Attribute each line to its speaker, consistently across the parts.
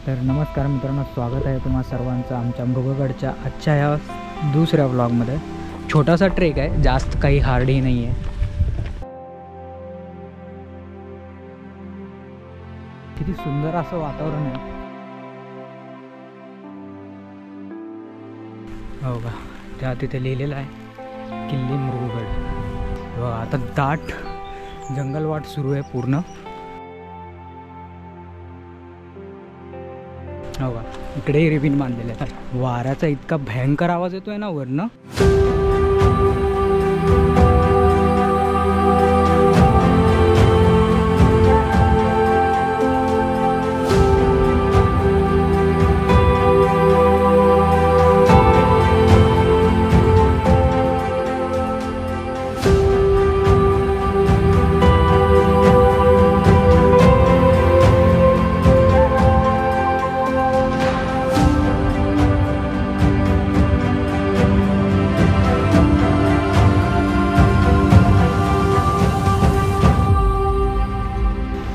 Speaker 1: तर नमस्कार मित्रांनो, स्वागत आहे तुम्हा सर्वांचं आमच्या मृगगडच्या आजच्या ह्या दुसऱ्या व्लॉगमध्ये। छोटासा ट्रेक आहे, जास्त काही हार्डही नाही आहे। किती सुंदर असं वातावरण आहे हो का। त्या तिथे लिहिलेलं आहे किल्ले मृगगड। आता दाट जंगलवाट सुरू आहे पूर्ण हो का। इकडेही रिबीन बांधलेले आहे। वाऱ्याचा इतका भयंकर आवाज येतोय ना वरनं।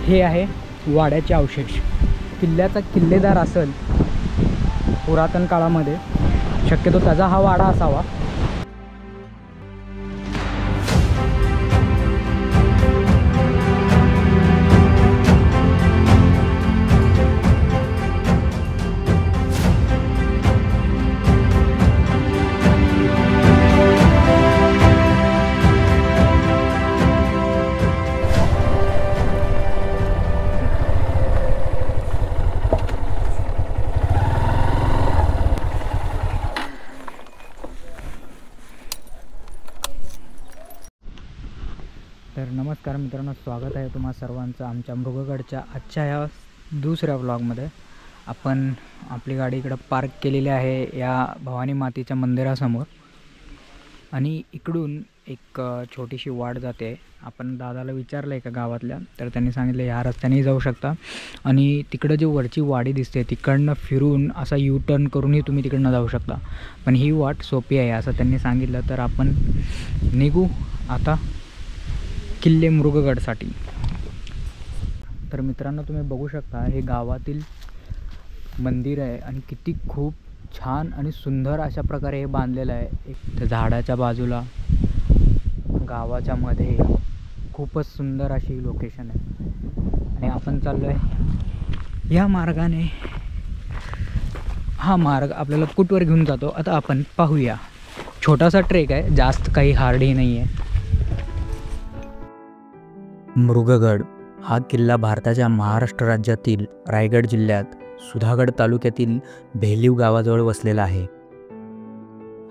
Speaker 1: हे आहे वाड्याचे अवशेष। किल्ल्याचा किल्लेदार असेल पुरातन काळामध्ये, शक्यतो त्याचा हा वाडा असावा। तर नमस्कार मित्रांनो, स्वागत आहे तुम्हा सर्वांचं आमच्या मृगगडच्या आजच्या ह्या दुसऱ्या व्लॉगमध्ये। आपण आपली गाडी इकडं पार्क केलेली आहे या भवानी मातेच्या मंदिरासमोर, आणि इकडून एक छोटीशी वाट जाते। आपण दादाला विचारलं एका गावातल्या, तर त्यांनी सांगितलं ह्या रस्त्याने जाऊ शकता, आणि तिकडं जी वरची वाडी दिसते तिकडनं फिरून असा यू टर्न करूनही तुम्ही तिकडनं जाऊ शकता, पण ही वाट सोपी आहे असं त्यांनी सांगितलं। तर आपण निघू आता किल्ले मृगगडसाठी। तर मित्रांनो, तुम्ही बघू शकता हे गावातील मंदिर आहे, आणि किती खूप छान आणि सुंदर अशा प्रकारे हे बांधलेलं आहे। एक झाडाच्या बाजूला गावाच्या मध्ये खूपच सुंदर अशी लोकेशन आहे, आणि आपण चाललो आहे या मार्गाने। हा मार्ग आपल्याला कुठवर घेऊन जातो आता आपण पाहूया। छोटासा ट्रेक आहे, जास्त काही हार्डही नाही आहे। मृगगड हा किल्ला भारताच्या महाराष्ट्र राज्यातील रायगड जिल्ह्यात सुधागड तालुक्यातील भेलीव गावाजवळ वसलेला आहे।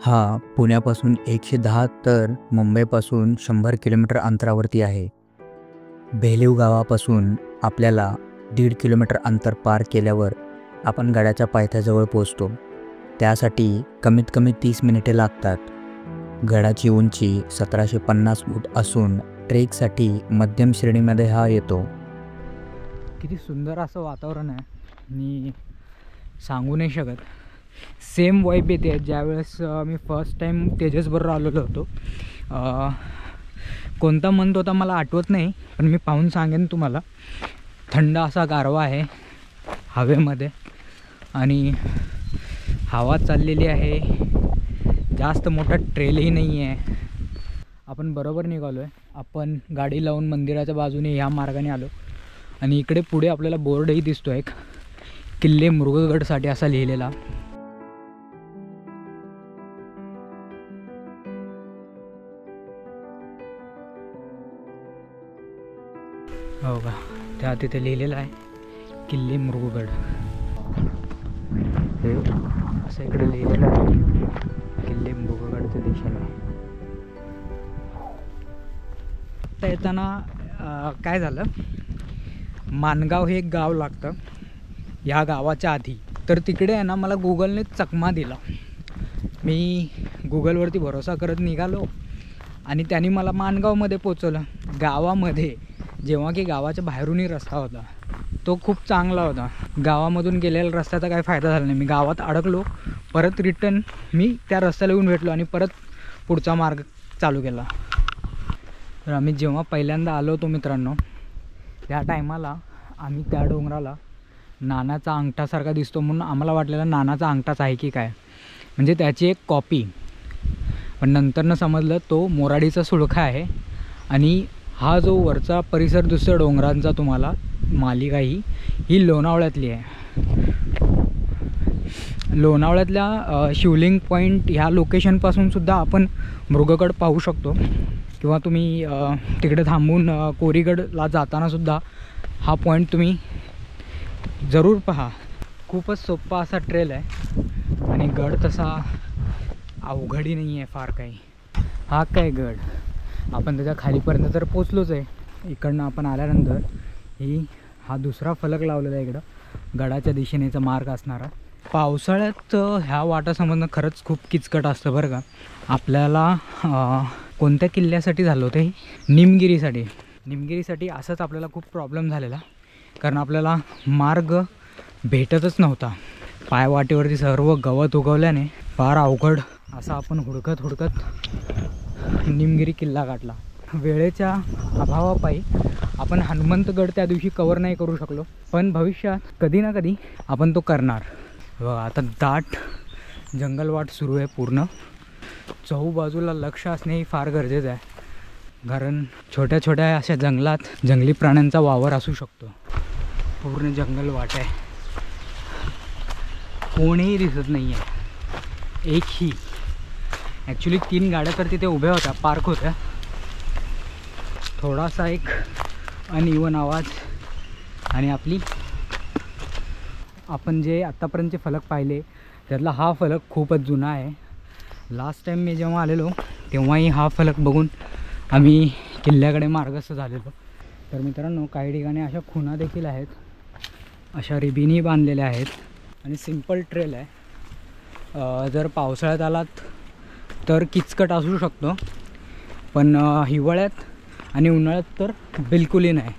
Speaker 1: हा पुण्यापासून 110 तर मुंबईपासून 100 किलोमीटर अंतरावरती आहे। भेलीव गावापासून आपल्याला 1.5 किलोमीटर अंतर पार केल्यावर आपण गडाच्या पायथ्याजवळ पोहोचतो। त्यासाठी कमीत कमी 30 मिनिटे लागतात। गडाची उंची 1750 फूट असून ट्रेकसाठी मध्यम श्रेणीमध्ये हा येतो। किती सुंदर असं वातावरण आहे, मी सांगू नाही शकत। सेम वाइब येते ज्यावेळेस मी फर्स्ट टाइम तेजसबरोबर आलेलो होतो। कोणता मंथ होता मला आठवत नाही, पण मी पाहून सांगेन तुम्हाला। थंड असा गारवा आहे हवेमध्ये, आणि हवा चाललेली आहे। जास्त मोठा ट्रेलही नाही आहे। आपण बरोबर निघालो आहे। आपण गाडी लावून मंदिराच्या बाजूने ह्या मार्गाने आलो, आणि इकडे पुढे आपल्याला बोर्डही दिसतो एक किल्ले मृगगडसाठी असा लिहिलेला। हो का। त्या तिथे लिहिलेलं आहे किल्ले मृगगड। हे असं इकडे लिहिलेलं आहे किल्ले मृगगडच्या दिशेने। येताना काय झालं, मानगाव हे एक गाव लागतं ह्या गावाच्या आधी। तर तिकडे आहे ना, मला गुगलने चकमा दिला। मी गुगलवरती भरोसा करत निघालो, आणि त्यांनी मला मानगावमध्ये पोचवलं। गावामध्ये जेव्हा की गावाच्या बाहेरूनही रस्ता होता, तो खूप चांगला होता। गावामधून गेलेल्या रस्त्याचा काही फायदा झाला नाही। मी गावात अडकलो, परत रिटर्न मी त्या रस्त्याला येऊन भेटलो, आणि परत पुढचा मार्ग चालू केला। तर आम्ही जेव्हा पहिल्यांदा आलो होतो मित्रांनो, त्या टायमाला आम्ही त्या डोंगराला नानाचा अंगठासारखा दिसतो म्हणून आम्हाला वाटलेला नानाचा अंगठाच आहे की काय, म्हणजे त्याची एक कॉपी. पण नंतरनं समजलं तो मोराडीचा सुळखा आहे. आणि हा जो वरचा परिसर दिसतो डोंगरांचा तुम्हाला मालिका ही लोणावळ्यातली आहे. लोणावळ्यातल्या शिवलिंग पॉईंट ह्या लोकेशनपासूनसुद्धा आपण मृगगड पाहू शकतो. किंवा तुम्ही तिकडे थांबून कोरीगडला जातानासुद्धा हा पॉईंट तुम्ही जरूर पहा. खूपच सोपा असा ट्रेल आहे आणि गड तसा अवघडही नाही आहे फार काही. हा काय गड, आपण त्याच्या खालीपर्यंत तर पोचलोच आहे. इकडनं आपण आल्यानंतर हा दुसरा फलक लावलेला आहे इकडं गडाच्या दिशेनेचा मार्ग असणारा. पावसाळ्यात ह्या वाटा समजणं खरंच खूप किचकट असतं बरं का. आपल्याला कोणत्या किल्ल्यासाठी झालं होतं, निमगिरीसाठी असंच आपल्याला खूप प्रॉब्लेम झालेला, कारण आपल्याला मार्ग भेटतच नव्हता. पायवाटेवरती सर्व गवत उगवल्याने फार अवघड असा आपण हुडकत निमगिरी किल्ला गाठला. वेळेच्या अभावापायी आपण हनुमंतगड त्या दिवशी कवर नाही करू शकलो, पण भविष्यात कधी ना कधी आपण तो करणार. आता दाट जंगलवाट सुरू आहे पूर्ण. चहूबाजूला लक्ष असणे ही फार गरजेचं आहे, कारण छोट्या छोट्या अशा जंगलात जंगली प्राण्यांचा वावर असू शकतो. पूर्ण जंगलवाट आहे, कोणीही दिसत नाही आहे एकही. ॲक्च्युली 3 गाड्या तर तिथे उभ्या होत्या, पार्क होत्या. थोडासा एक अनइवन आवाज. आणि आपण जे आत्तापर्यंतचे फलक पाहिले त्यातला हा फलक खूपच जुना आहे. लास्ट टाईम मी जेव्हा आलेलो तेव्हाही हा फलक बघून आम्ही किल्ल्याकडे मार्गस्थ झालेलो. तर मित्रांनो, काही ठिकाणी अशा खुणा देखील आहेत, अशा रिबीनी बांधलेल्या आहेत आणि सिम्पल ट्रेल आहे. जर पावसाळ्यात आलात तर किचकट असू शकतो, पण हिवाळ्यात आणि उन्हाळ्यात तर बिलकुलही नाही.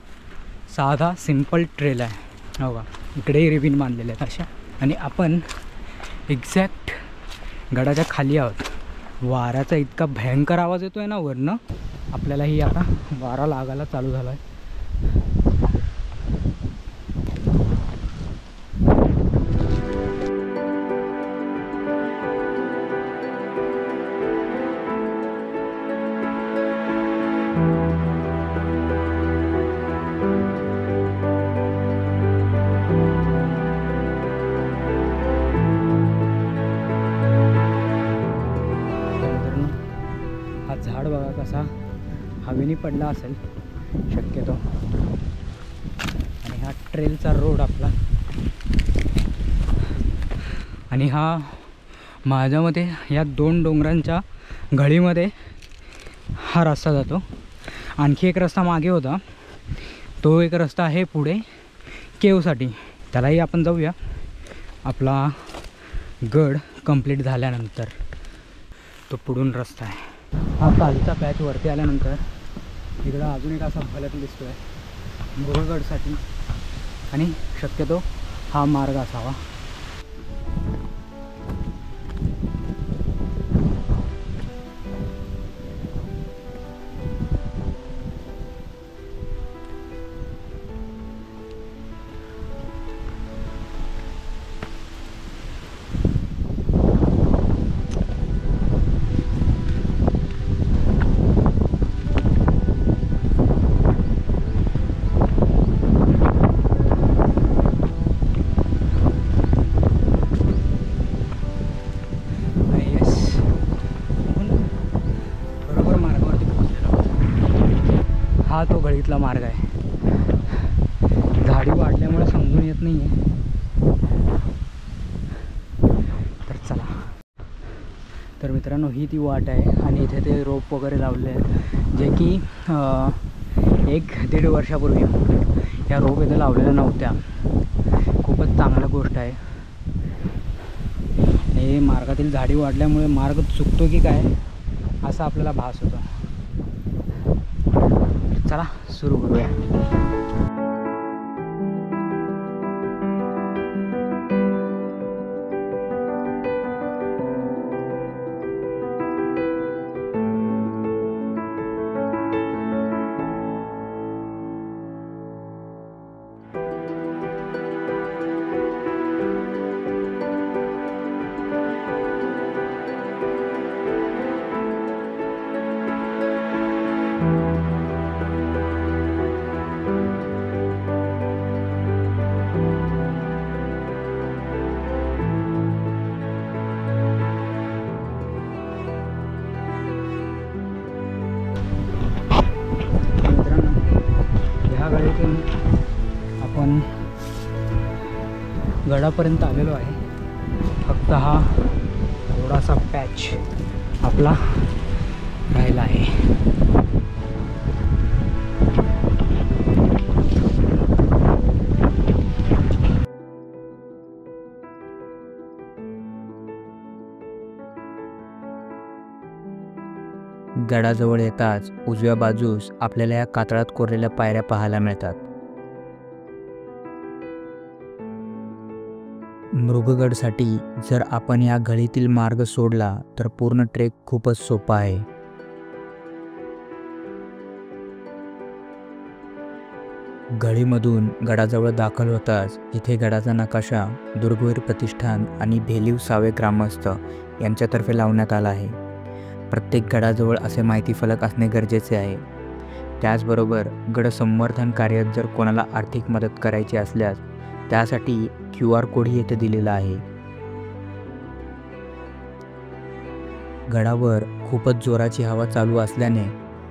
Speaker 1: साधा सिम्पल ट्रेल आहे. हो का, इकडेही रिबीन बांधलेले आहेत अशा. आणि आपण एक्झॅक्ट गडाच्या खाली आहोत. वाऱ्याचा इतका भयंकर आवाज येतो आहे ना वरनं, आपल्यालाही आता वारा लागायला चालू झाला आहे. झाड बघा कसा हवेने पडला असेल शक्यतो. आणि हा ट्रेलचा रोड आपला. आणि हा माझ्या मते या 2 डोंगरांच्या घळीमध्ये हा रस्ता जातो. आणखी एक रस्ता मागे होता, तो एक रस्ता आहे पुढे केवसाठी, त्यालाही आपण जाऊया आपला गड कंप्लीट झाल्यानंतर. तो पुढून रस्ता आहे. हा कालचा पॅच वरती आल्यानंतर इकडं अजून एक असा फलक दिसतो आहे मृगगडसाठी, आणि शक्यतो हा मार्ग असावा. हा तो गळीतला मार्ग आहे. झाडी वाढल्यामुळे समजून येत नाही आहे, तर चला. तर मित्रांनो, ही ती वाट आहे आणि इथे ते रोप वगैरे लावले आहेत, जे की 1-1.5 वर्षापूर्वी या रोप इथे लावलेल्या नव्हत्या. खूपच चांगली गोष्ट आहे. हे मार्गातील झाडी वाढल्यामुळे मार्ग चुकतो की काय असा आपल्याला भास होतो. चला सुरू करूया. गडापर्यंत आलेलो आहे. फक्त हा थोडासा पॅच आपला राहिला आहे.
Speaker 2: गडाजवळ येताच उजव्या बाजूस आपल्याला या कातळात कोरलेल्या पायऱ्या पाहायला मिळतात. मृगगडसाठी जर आपण या गळीतील मार्ग सोडला तर पूर्ण ट्रेक खूपच सोपा आहे. गडीमधून गडाजवळ दाखल होताच इथे गडाचा नकाशा दुर्गवीर प्रतिष्ठान आणि भेलीव सावे ग्रामस्थ यांच्यातर्फे लावण्यात आला आहे. प्रत्येक गडाजवळ असे माहिती फलक असणे गरजेचे आहे. त्याचबरोबर गड संवर्धन कार्यात जर कोणाला आर्थिक मदत करायची असल्यास त्यासाठी QR कोडही येथे दिलेला आहे. गडावर खूपच जोराची हवा चालू असल्याने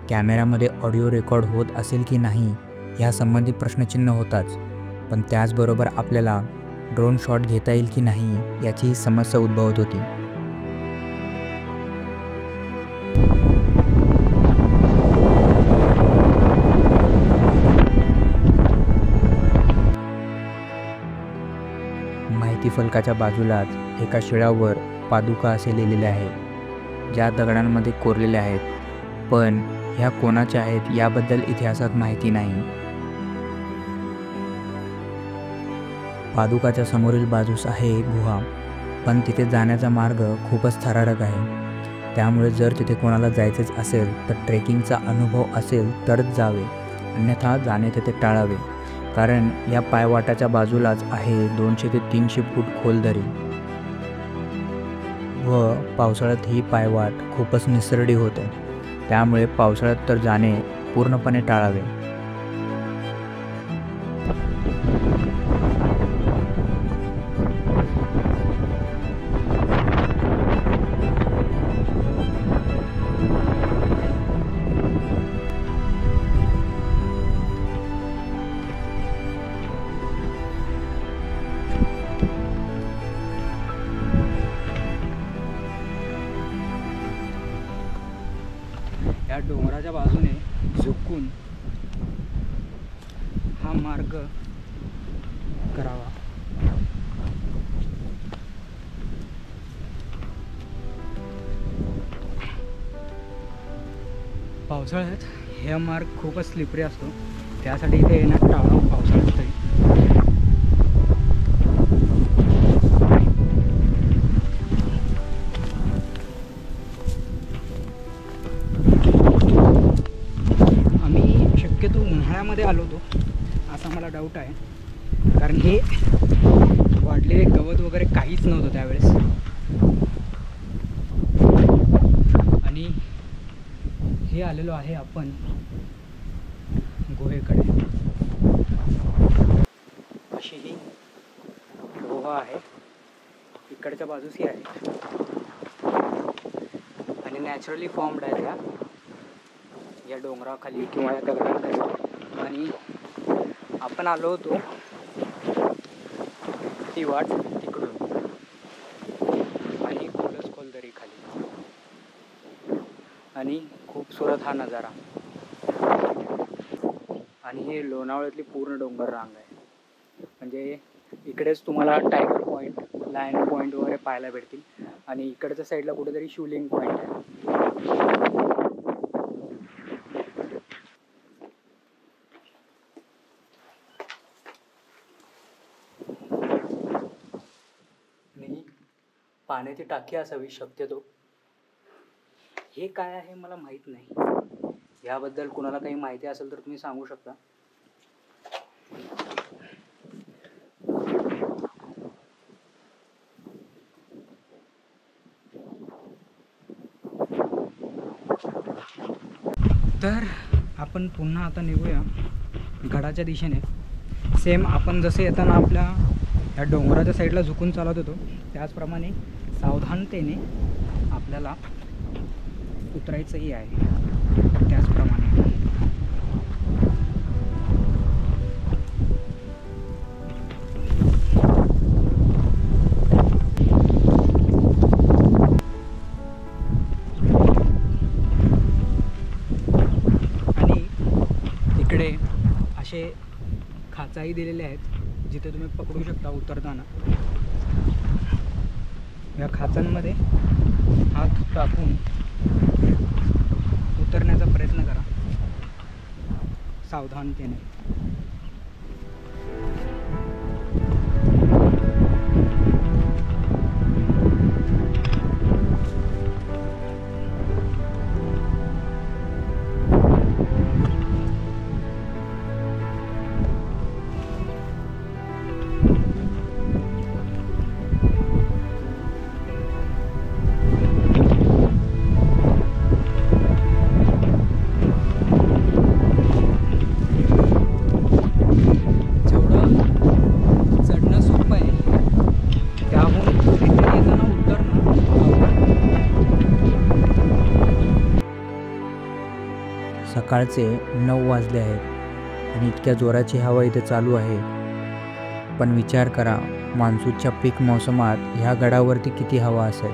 Speaker 2: कॅमेऱ्यामध्ये ऑडिओ रेकॉर्ड होत असेल की नाही यासंबंधी प्रश्नचिन्ह होताच. पण त्याचबरोबर आपल्याला ड्रोन शॉट घेता येईल की नाही याचीही समस्या उद्भवत होती. माहिती फलकाच्या बाजूलाच एका शिळावर पादुका असे लिहिलेले आहे, ज्या दगडांमध्ये कोरलेल्या आहेत, पण ह्या कोणाच्या आहेत याबद्दल इतिहासात माहिती नाही. पादुकाच्या समोरील बाजूस आहे एक गुहा, पण तिथे जाण्याचा मार्ग खूपच थरारक आहे. त्यामुळे जर तिथे कोणाला जायचेच असेल तर ट्रेकिंगचा अनुभव असेल तरच जावे, अन्यथा जाणे तिथे टाळावे. कारण या पायवाटाच्या बाजूलाच आहे 200 ते 300 फूट खोल दरी व पावसाळ्यात ही पायवाट खूपच निसरडी होते. त्यामुळे पावसाळ्यात तर जाणे पूर्णपणे टाळावे.
Speaker 1: या डोंगराच्या बाजूने झुकून हा मार्ग करावा. पावसाळ्यात हा मार्ग खूपच स्लिपरी असतो, त्यासाठी इथे येणं टाळावं पावसाळ्यात तरी. उन्हाळ्यामध्ये आलो होतो असा मला डाऊट आहे, कारण हे वाढलेले गवत वगैरे काहीच नव्हतं त्यावेळेस. आणि हे आलेलो आहे आपण गुहेकडे. अशी ही गुहा आहे, इकडच्या बाजूसही आहे आणि नॅचरली फॉर्म्ड आहे त्या या डोंगराखाली किंवा या दगडाखाली. आणि आपण आलो होतो ती वाट तिकडून आणि खोलदरी खाली, आणि खूपसुरत हा नजारा. आणि हे लोणावळ्यातली पूर्ण डोंगर रांग आहे. म्हणजे इकडेच तुम्हाला टायगर पॉईंट, लायन पॉईंट वगैरे पाहायला भेटतील, आणि इकडच्या साईडला कुठेतरी शिवलिंग पॉईंट आहे. पाण्याची टाकी असावी शक्यतो. हे काय आहे मला माहीत नाही. याबद्दल कुणाला काही माहिती असेल तर तुम्ही सांगू शकता. तर आपण पुन्हा आता निघूया गडाच्या दिशेने. सेम आपण जसे येताना आपल्या या डोंगराच्या साईडला झुकून चालत होतो त्याचप्रमाणे सावधानतेने आपल्याला उतरायचंही आहे. त्याचप्रमाणे खाचाही दिलेल्या आहेत जिथे तुम्ही पकडू शकता उतरताना. या खाचांमध्ये हात टाकून उतरण्याचा प्रयत्न करा सावधानतेने.
Speaker 2: सकाळचे 9 वाजले आहेत आणि इतक्या जोराची हवा इथे चालू आहे. पण विचार करा, मान्सूनच्या पीक मोसमात ह्या गडावरती किती हवा असेल.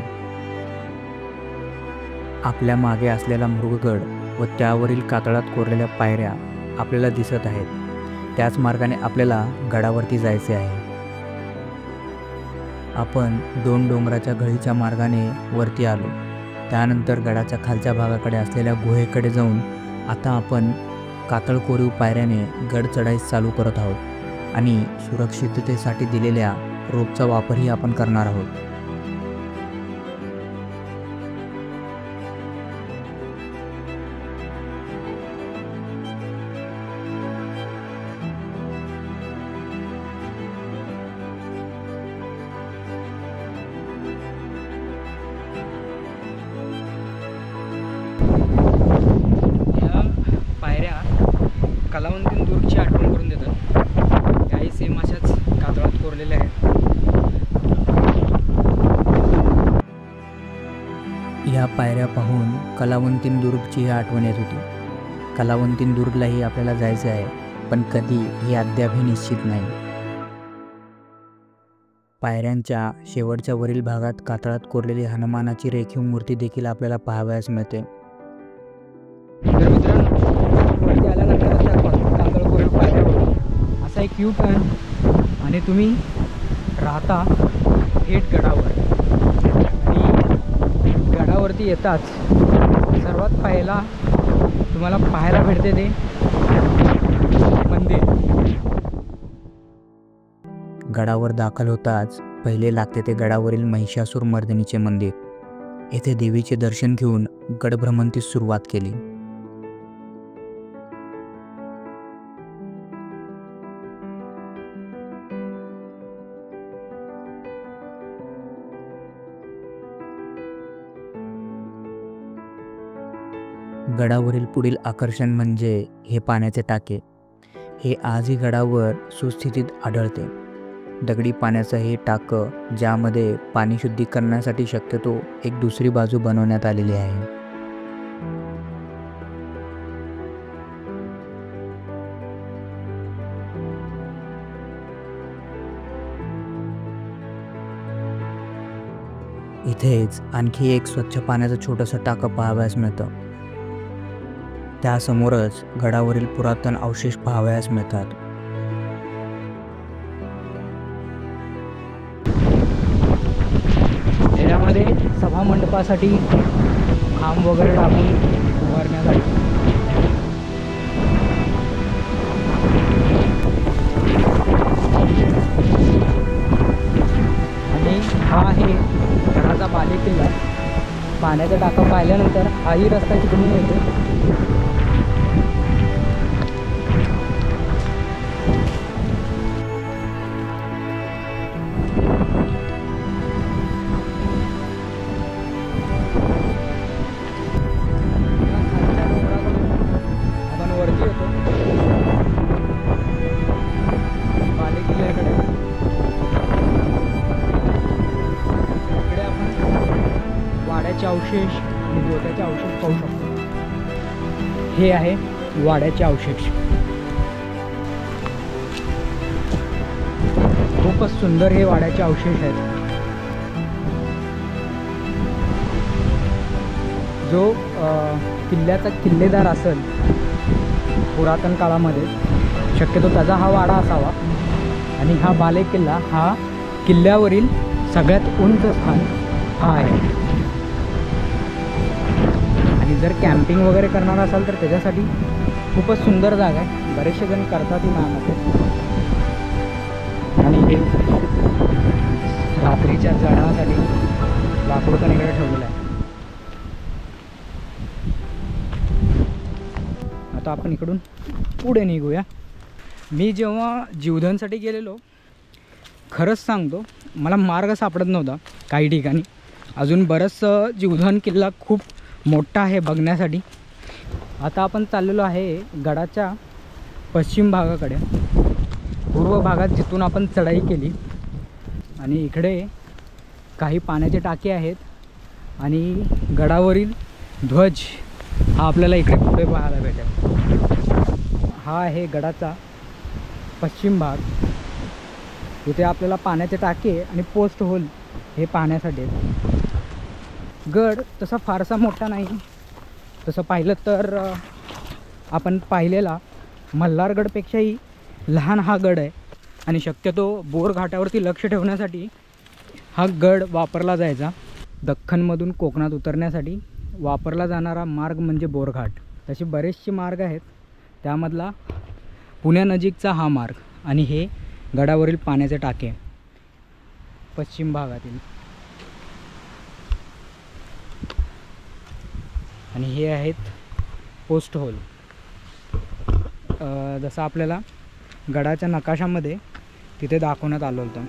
Speaker 2: आपल्या मागे असलेला मृगगड व त्यावरील कातळात कोरलेल्या पायऱ्या आपल्याला दिसत आहेत. त्याच मार्गाने आपल्याला गडावरती जायचे आहे. आपण 2 डोंगराच्या गळीच्या मार्गाने वरती आलो. त्यानंतर गडाच्या खालच्या भागाकडे असलेल्या गुहेकडे जाऊन आता आपण कातळ कोरीव पायऱ्याने गड चढाईस चालू करत आहोत आणि सुरक्षिततेसाठी दिलेल्या रोपचा वापरही आपण करणार आहोत.
Speaker 1: कलावंतीन दुर्गची आठवण करून देतात. याही सेम अशाच कातळात कोरलेल्या आहेत.
Speaker 2: या पायऱ्या पाहून कलावंतीन दुर्गची ही आठवण येत होती. कलावंतीन दुर्गलाही आपल्याला जायचे आहे, पण कधी हे अद्यापही निश्चित नाही. पायऱ्यांच्या शेवटच्या वरील भागात कातळात कोरलेली हनुमानाची रेखीव मूर्ती देखील आपल्याला पाहावयास मिळते.
Speaker 1: तर मित्रांनो, वरती आल्यानंतर कातळ कोरीव पायऱ्यावर असा एक यू टर्न आणि तुम्ही राहता थेट गडावर. आणि गडावरती येताच सर्वात पहिला तुम्हाला पाहायला भेटते ते मंदिर.
Speaker 2: गडावर दाखल होताच पहिले लागते ते गडावरील महिषासूर मर्दिनीचे मंदिर. येथे देवीचे दर्शन घेऊन गडभ्रमंतीस सुरुवात केली. गडावरील पुढील आकर्षण म्हणजे हे पाण्याचे टाके. हे आजही गडावर सुस्थितीत आढळते. दगडी पाण्याचं हे टाकं ज्यामध्ये पाणी शुद्धीकरणासाठी शक्यतो एक दुसरी बाजू बनवण्यात आलेली आहे. इथेच आणखी एक स्वच्छ पाण्याचं छोटंसं टाकं पाहावयास मिळतं. त्यासमोरच गडावरील पुरातन अवशेष पाहावयास मिळतात.
Speaker 1: यामध्ये सभा मंडपासाठी खांब वगैरे टाकून उभारण्यासाठी. आणि हा आहे गडाचा बालेकिल्ला. पाण्याचा टाका पाहिल्यानंतर हाही रस्ता तिकडून येतो. अवशेष आणि गोत्याचे अवशेष पाहू शकतो. हे आहे वाड्याचे अवशेष. खूपच सुंदर हे वाड्याचे अवशेष आहेत. जो किल्ल्याचा किल्लेदार असेल पुरातन काळामध्ये, शक्यतो त्याचा हा वाडा असावा. आणि हा बाले किल्ला हा किल्ल्यावरील सगळ्यात उंच स्थान हा आहे. आणि जर कॅम्पिंग वगैरे करणार असाल तर त्याच्यासाठी खूपच सुंदर जागा आहे. बरेचसे जण करतात ही नामध्ये. आणि रात्रीच्या जळणासाठी लाकूड पण इकडे ठेवलेलं आहे. आता आपण इकडून पुढे निघूया. मी जेव्हा जीवधनसाठी गेलेलो, खरंच सांगतो मला मार्ग सापडत नव्हता काही ठिकाणी. अजून बरंचसं जीवधन किल्ला खूप मोठा आहे बघण्यासाठी. आता आपण चाललेलो आहे गडाच्या पश्चिम भागाकडे, पूर्व भागात जिथून आपण चढाई केली. आणि इकडे काही पाण्याचे टाके आहेत आणि गडावरील ध्वज हा आपल्याला इकडे पुढे पाहायला भेटेल. हा आहे गडाचा पश्चिम भाग. इथे आपल्याला पाण्याचे टाके आणि पोस्ट होल हे पाहण्यासाठी आहेत. गड तसा फारसा मोठा नाही. तसं पाहिलं तर आपण पाहिलेला मल्हारगडपेक्षाही लहान हा गड आहे. आणि शक्यतो बोर घाटावरती लक्ष ठेवण्यासाठी हा गड वापरला जायचा. दख्खनमधून कोकणात उतरण्यासाठी वापरला जाणारा मार्ग म्हणजे बोरघाट. तसे बरेचसे मार्ग आहेत, त्यामधला पुण्यानजीकचा हा मार्ग. आणि हे गडावरील पाण्याचे टाके पश्चिम भागातील. आणि हे आहेत पोस्ट होल. जसं आपल्याला गडाच्या नकाशामध्ये तिथे दाखवण्यात आलं होतं.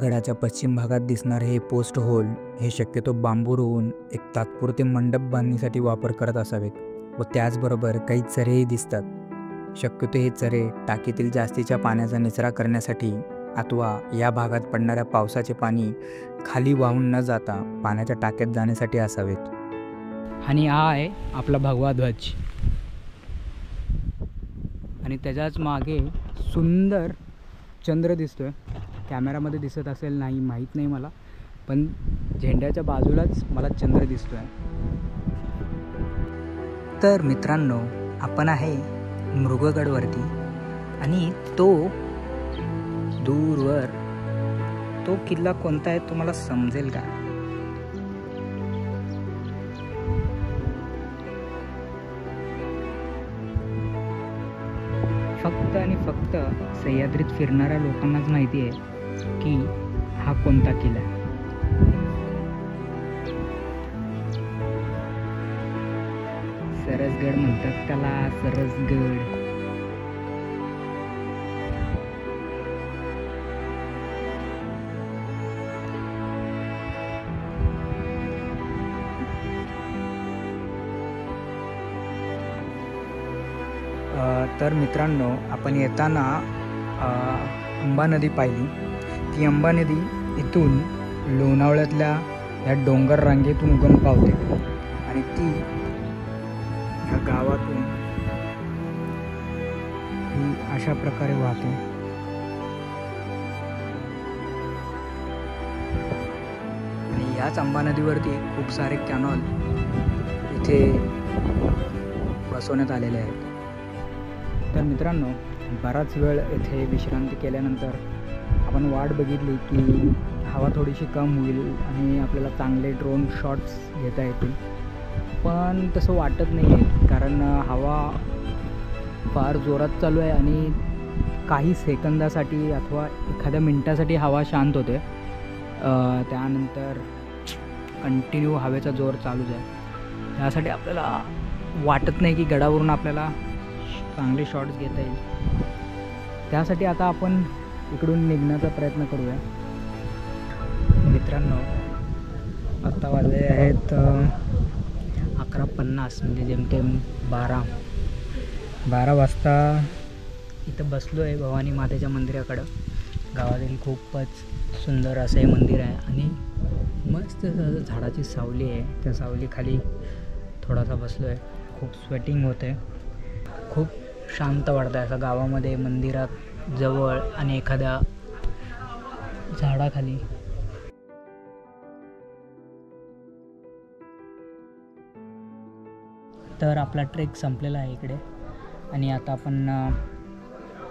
Speaker 2: गडाच्या पश्चिम भागात दिसणारे हे पोस्ट होल हे शक्यतो बांबू रोवून एक तात्पुरते मंडप बांधणीसाठी वापर करत असावेत. व त्याचबरोबर काही चरेही दिसतात. शक्यतो हे चरे टाकीतील जास्तीच्या पाण्याचा निचरा करण्यासाठी अथवा या भागात पडणाऱ्या पावसाचे पाणी खाली वाहून न जाता पाण्याच्या टाक्यात जाण्यासाठी असावेत.
Speaker 1: आणि हा आहे आपला भगवा ध्वज. आणि त्याच्याच मागे सुंदर चंद्र दिसतोय. कॅमेरामध्ये दिसत असेल नाही माहीत नाही मला, पण झेंड्याच्या बाजूलाच मला चंद्र दिसतोय.
Speaker 2: तर मित्रांनो, आपण आहे मृगगडवरती. आणि तो दूरवर
Speaker 1: तो किल्ला कोणता आहे तुम्हाला समजेल का? फक्त आणि फक्त सह्याद्रीत फिरणाऱ्या लोकांनाच माहिती आहे की हा कोणता किल्ला आहे. सरसगड म्हणतात त्याला, सरसगड. तर मित्रांनो, आपण येताना अंबा नदी पाहिली. ती अंबा नदी इथून लोणावळ्यातल्या ह्या डोंगर रांगेतून उगम पावते आणि ती ह्या गावातून ही अशा प्रकारे वाहते. आणि याच अंबा नदीवरती खूप सारे कॅनॉल इथे बसवण्यात आलेले आहेत. तर मित्रांनो, बराच वेळ येथे विश्रांती केल्यानंतर आपण वाट बघितली की हवा थोडीशी कम होईल आणि आपल्याला चांगले ड्रोन शॉट्स घेता येतील. पण तसं वाटत नाही आहे, कारण हवा फार जोरात चालू आहे आणि काही सेकंदासाठी अथवा एखाद्या मिनटासाठी हवा शांत होते. त्यानंतर कंटिन्यू हवेचा जोर चालूच आहे. त्यासाठी आपल्याला वाटत नाही की गडावरून आपल्याला चांगले शॉट्स घेता येईल. त्यासाठी आता आपण इकडून निघण्याचा प्रयत्न करूया. मित्रांनो, आत्ता वाजले आहेत 11:50, म्हणजे जेमतेम 12 वाजता इथं बसलो आहे भवानी मातेच्या मंदिराकडं. गावातील खूपच सुंदर असं हे मंदिर आहे आणि मस्त झाडाची सावली आहे. त्या सावलीखाली थोडासा बसलो आहे. खूप स्वेटिंग होतं आहे. खूप शांत वाटतं आहे असं गावामध्ये, मंदिरात जवळ आणि एखाद्या झाडाखाली. तर आपला ट्रेक संपलेला आहे इकडे. आणि आता आपण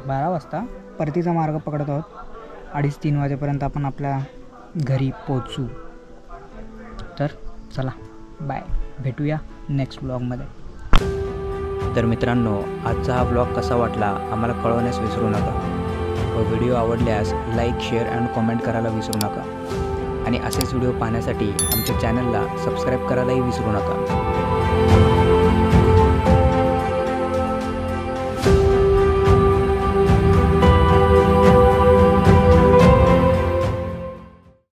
Speaker 1: 12 वाजता परतीचा मार्ग पकडत आहोत. 2:30-3 वाजेपर्यंत आपण आपल्या घरी पोचू. तर चला बाय, भेटूया नेक्स्ट ब्लॉगमध्ये.
Speaker 2: तर मित्रांनो, आजचा हा ब्लॉग कसा वाटला आम्हाला कळवण्यास विसरू नका. व व्हिडिओ आवडल्यास लाईक, शेअर आणि कॉमेंट करायला विसरू नका. आणि असेच व्हिडिओ पाहण्यासाठी आमच्या चॅनलला सबस्क्राईब करायलाही विसरू नका.